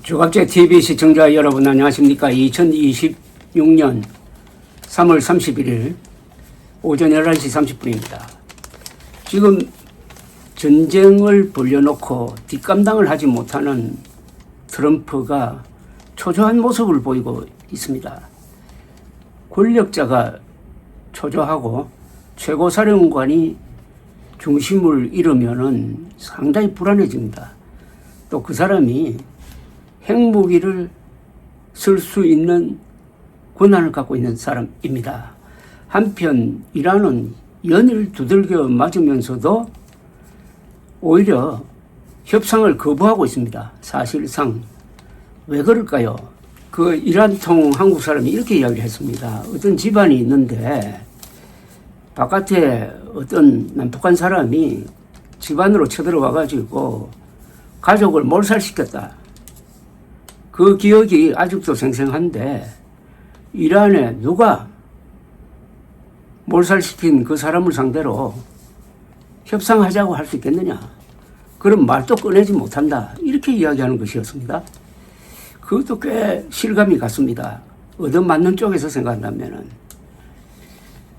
주갑제 TV 시청자 여러분 안녕하십니까. 2026년 3월 31일 오전 11시 30분입니다. 지금 전쟁을 벌려놓고 뒷감당을 하지 못하는 트럼프가 초조한 모습을 보이고 있습니다. 권력자가 초조하고 최고사령관이 중심을 잃으면은 상당히 불안해집니다. 또 그 사람이 핵무기를 쓸 수 있는 권한을 갖고 있는 사람입니다. 한편 이란은 연일 두들겨 맞으면서도 오히려 협상을 거부하고 있습니다. 사실상 왜 그럴까요? 그 이란통 한국 사람이 이렇게 이야기를 했습니다. 어떤 집안이 있는데 바깥에 어떤 남북한 사람이 집안으로 쳐들어와 가지고 가족을 몰살시켰다. 그 기억이 아직도 생생한데 이란에 누가 몰살시킨 그 사람을 상대로 협상하자고 할 수 있겠느냐. 그런 말도 꺼내지 못한다. 이렇게 이야기하는 것이었습니다. 그것도 꽤 실감이 갔습니다. 얻어맞는 쪽에서 생각한다면은.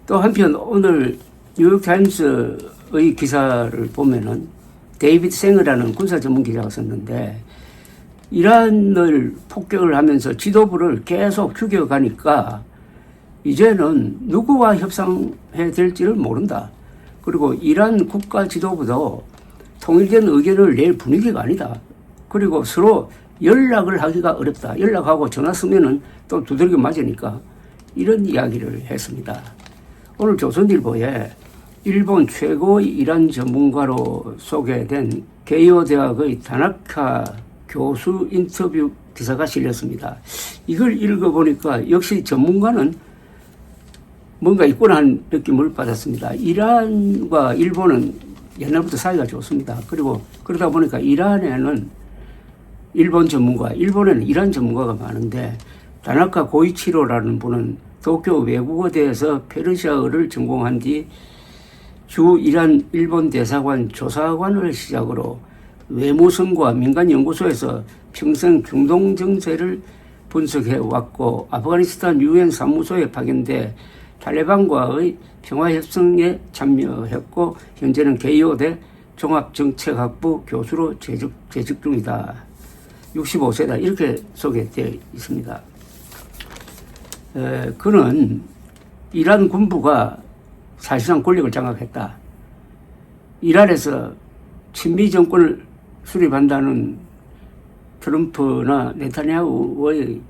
또 한편 오늘 뉴욕타임스의 기사를 보면은 데이비드 생어라는 군사 전문 기자가 썼는데 이란을 폭격을 하면서 지도부를 계속 죽여가니까 이제는 누구와 협상해야 될지를 모른다. 그리고 이란 국가 지도부도 통일된 의견을 낼 분위기가 아니다. 그리고 서로 연락을 하기가 어렵다. 연락하고 전화 쓰면은 또 두들겨 맞으니까 이런 이야기를 했습니다. 오늘 조선일보에 일본 최고의 이란 전문가로 소개된 게이오 대학의 다나카 교수 인터뷰 기사가 실렸습니다. 이걸 읽어보니까 역시 전문가는 뭔가 있구나 하는 느낌을 받았습니다. 이란과 일본은 옛날부터 사이가 좋습니다. 그리고 그러다 보니까 이란에는 일본 전문가, 일본에는 이란 전문가가 많은데 다나카 고이치로라는 분은 도쿄 외국어대에서 페르시아어를 전공한 뒤 주 이란 일본 대사관 조사관을 시작으로 외무성과 민간연구소에서 평생 중동 정세를 분석해 왔고 아프가니스탄 유엔 사무소에 파견돼 탈레반과의 평화협상에 참여했고 현재는 게이오대 종합정책학부 교수로 재직 중이다. 65세다. 이렇게 소개되어 있습니다. 그는 이란 군부가 사실상 권력을 장악했다. 이란에서 친미 정권을 수립한다는 트럼프나 네타냐후의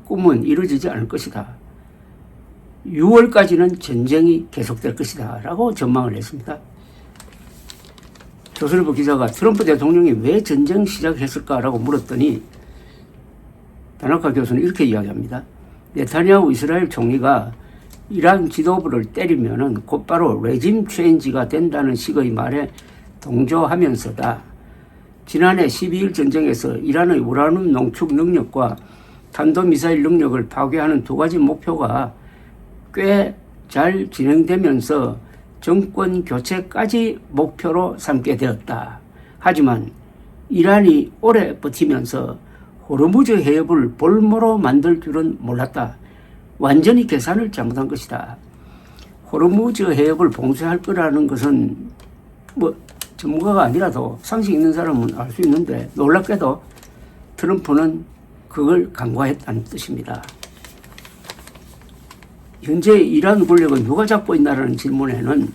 꿈은 이루어지지 않을 것이다. 6월까지는 전쟁이 계속될 것이다. 라고 전망을 했습니다. 조선일보 기자가 트럼프 대통령이 왜 전쟁 시작했을까라고 물었더니 다나카 교수는 이렇게 이야기합니다. 네타냐후 이스라엘 총리가 이란 지도부를 때리면은 곧바로 레짐 체인지가 된다는 식의 말에 동조하면서다. 지난해 12일 전쟁에서 이란의 우라늄 농축 능력과 탄도미사일 능력을 파괴하는 두 가지 목표가 꽤 잘 진행되면서 정권 교체까지 목표로 삼게 되었다. 하지만 이란이 오래 버티면서 호르무즈 해협을 볼모로 만들 줄은 몰랐다. 완전히 계산을 잘못한 것이다. 호르무즈 해협을 봉쇄할 거라는 것은 뭐 전문가가 아니라도 상식 있는 사람은 알 수 있는데 놀랍게도 트럼프는 그걸 간과했다는 뜻입니다. 현재 이란 권력은 누가 잡고 있나라는 질문에는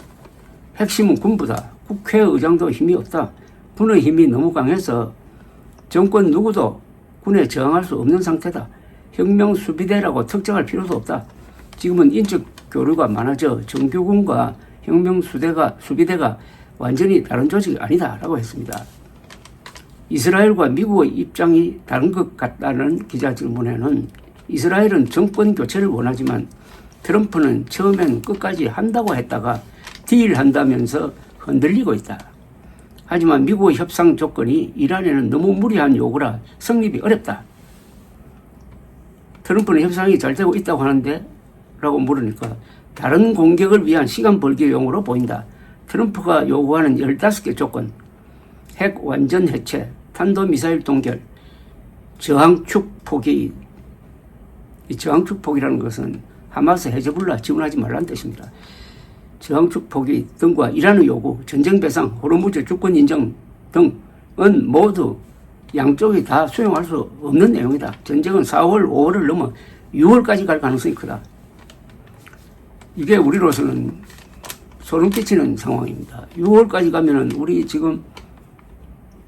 핵심은 군부다. 국회의장도 힘이 없다. 군의 힘이 너무 강해서 정권 누구도 군에 저항할 수 없는 상태다. 혁명 수비대라고 특정할 필요도 없다. 지금은 인적 교류가 많아져 정규군과 혁명 수비대가 완전히 다른 조직이 아니다. 라고 했습니다. 이스라엘과 미국의 입장이 다른 것 같다는 기자 질문에는 이스라엘은 정권 교체를 원하지만 트럼프는 처음엔 끝까지 한다고 했다가 딜한다면서 흔들리고 있다. 하지만 미국의 협상 조건이 이란에는 너무 무리한 요구라 성립이 어렵다. 트럼프는 협상이 잘 되고 있다고 하는데 라고 물으니까 다른 공격을 위한 시간 벌기용으로 보인다. 트럼프가 요구하는 15개 조건, 핵 완전 해체, 탄도미사일 동결, 저항축 포기, 이 저항축 포기라는 것은 하마스 헤즈볼라 지원하지 말라는 뜻입니다. 저항축 포기 등과 이란의 요구, 전쟁 배상, 호르무즈 주권 인정 등은 모두 양쪽이 다 수용할 수 없는 내용이다. 전쟁은 4월, 5월을 넘어 6월까지 갈 가능성이 크다. 이게 우리로서는 소름 끼치는 상황입니다. 6월까지 가면은 우리 지금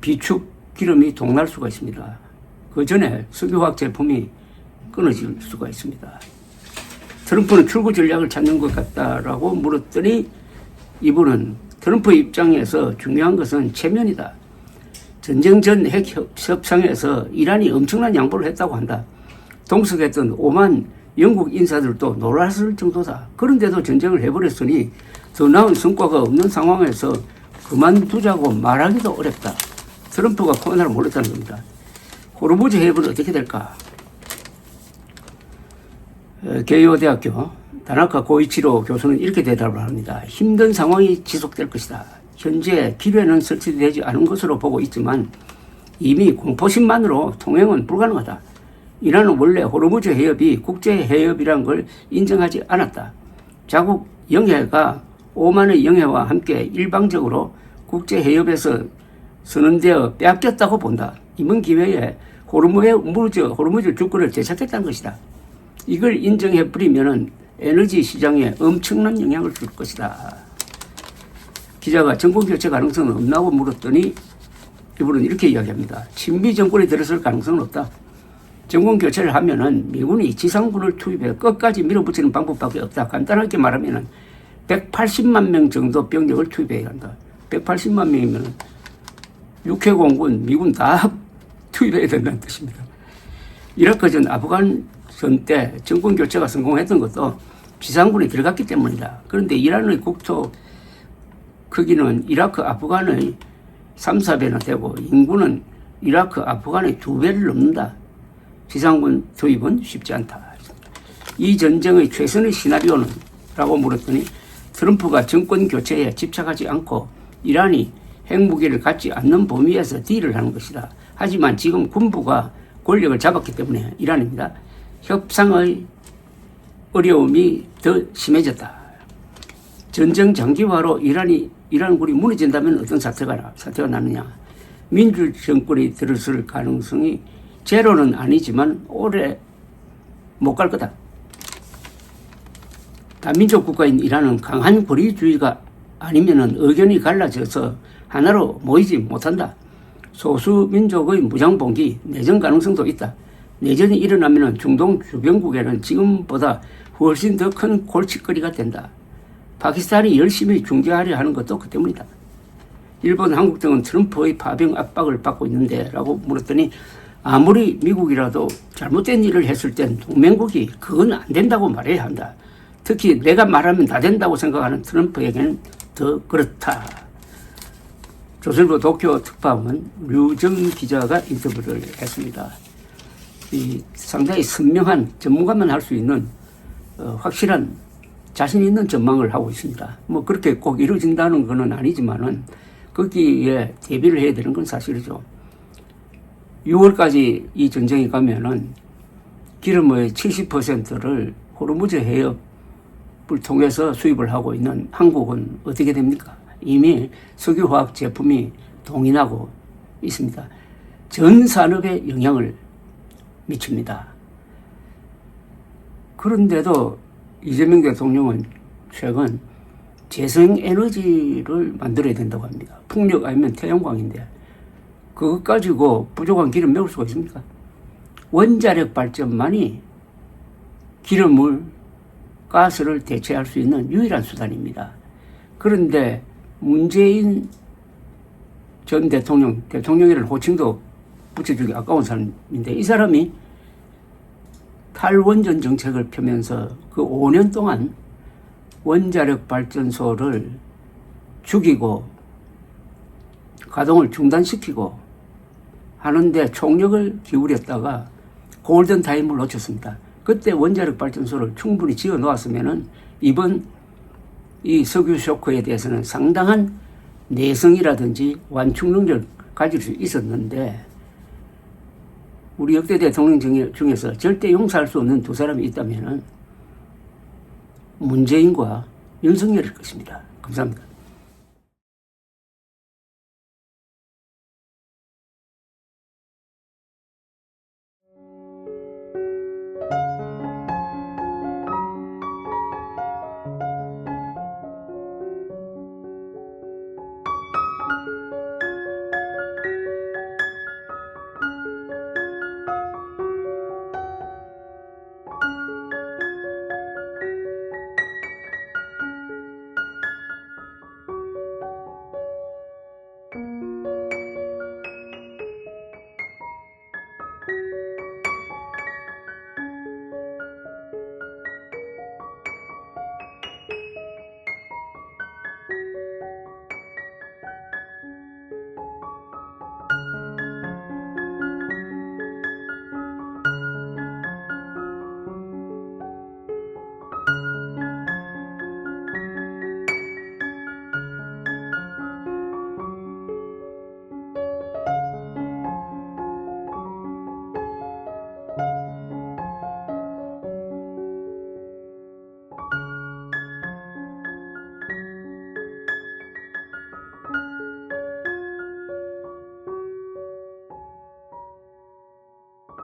비축 기름이 동날 수가 있습니다. 그 전에 석유화학 제품이 끊어질 수가 있습니다. 트럼프는 출구 전략을 찾는 것 같다라고 물었더니 이분은 트럼프 입장에서 중요한 것은 체면이다. 전쟁 전 핵 협상에서 이란이 엄청난 양보를 했다고 한다. 동석했던 오만 영국 인사들도 놀랐을 정도다. 그런데도 전쟁을 해버렸으니 더 나은 성과가 없는 상황에서 그만두자고 말하기도 어렵다. 트럼프가 코로나를 몰랐다는 겁니다. 호르무즈 해협은 어떻게 될까? 게이오 대학교 다나카 고이치로 교수는 이렇게 대답을 합니다. 힘든 상황이 지속될 것이다. 현재 기뢰는 설치되지 않은 것으로 보고 있지만 이미 공포심만으로 통행은 불가능하다. 이란은 원래 호르무즈 해협이 국제해협이라는 걸 인정하지 않았다. 자국 영해가 오만의 영해와 함께 일방적으로 국제해협에서 선언되어 빼앗겼다고 본다. 이번 기회에 호르무즈 주권을 되찾겠다는 것이다. 이걸 인정해버리면 에너지 시장에 엄청난 영향을 줄 것이다. 기자가 정권교체 가능성은 없나고 물었더니 이분은 이렇게 이야기합니다. 친미 정권이 들어설 가능성은 없다. 정권교체를 하면은 미군이 지상군을 투입해 끝까지 밀어붙이는 방법밖에 없다. 간단하게 말하면은 180만 명 정도 병력을 투입해야 한다. 180만 명이면 육해공군, 미군 다 투입해야 된다는 뜻입니다. 이라크 전 아프간전 때 정권교체가 성공했던 것도 지상군이 들어갔기 때문이다. 그런데 이란의 국토 크기는 이라크 아프간의 3, 4배나 되고 인구는 이라크 아프간의 2배를 넘는다. 지상군 투입은 쉽지 않다. 이 전쟁의 최선의 시나리오는? 라고 물었더니 트럼프가 정권 교체에 집착하지 않고 이란이 핵무기를 갖지 않는 범위에서 딜을 하는 것이다. 하지만 지금 군부가 권력을 잡았기 때문에 이란입니다. 협상의 어려움이 더 심해졌다. 전쟁 장기화로 이란군이 무너진다면 어떤 사태가 나느냐. 민주정권이 들어설 가능성이 제로는 아니지만 오래 못 갈 거다. 다민족 국가인 이란은 강한 권위주의가 아니면은 의견이 갈라져서 하나로 모이지 못한다. 소수민족의 무장봉기, 내전 가능성도 있다. 내전이 일어나면 중동 주변국에는 지금보다 훨씬 더 큰 골칫거리가 된다. 파키스탄이 열심히 중재하려 하는 것도 그 때문이다. 일본, 한국 등은 트럼프의 파병 압박을 받고 있는데 라고 물었더니 아무리 미국이라도 잘못된 일을 했을 땐 동맹국이 그건 안 된다고 말해야 한다. 특히 내가 말하면 다 된다고 생각하는 트럼프에게는 더 그렇다. 조선일보 도쿄 특파원 류정 기자가 인터뷰를 했습니다. 이 상당히 선명한 전문가만 할 수 있는 확실한 자신 있는 전망을 하고 있습니다. 뭐 그렇게 꼭 이루어진다는 건 아니지만은 거기에 대비를 해야 되는 건 사실이죠. 6월까지 이 전쟁이 가면은 기름의 70%를 호르무즈 해협을 통해서 수입을 하고 있는 한국은 어떻게 됩니까? 이미 석유화학 제품이 동인하고 있습니다. 전 산업에 영향을 미칩니다. 그런데도 이재명 대통령은 최근 재생에너지를 만들어야 된다고 합니다. 풍력 아니면 태양광인데 그것 가지고 부족한 기름 메울 수가 있습니까? 원자력 발전만이 기름을, 가스를 대체할 수 있는 유일한 수단입니다. 그런데 문재인 전 대통령이라는 호칭도 붙여주기 아까운 사람인데 이 사람이 탈원전 정책을 펴면서 그 5년 동안 원자력 발전소를 죽이고 가동을 중단시키고 하는데 총력을 기울였다가 골든타임을 놓쳤습니다. 그때 원자력 발전소를 충분히 지어 놓았으면은 이번 이 석유 쇼크에 대해서는 상당한 내성이라든지 완충 능력을 가질 수 있었는데 우리 역대 대통령 중에서 절대 용서할 수 없는 두 사람이 있다면 문재인과 윤석열일 것입니다. 감사합니다.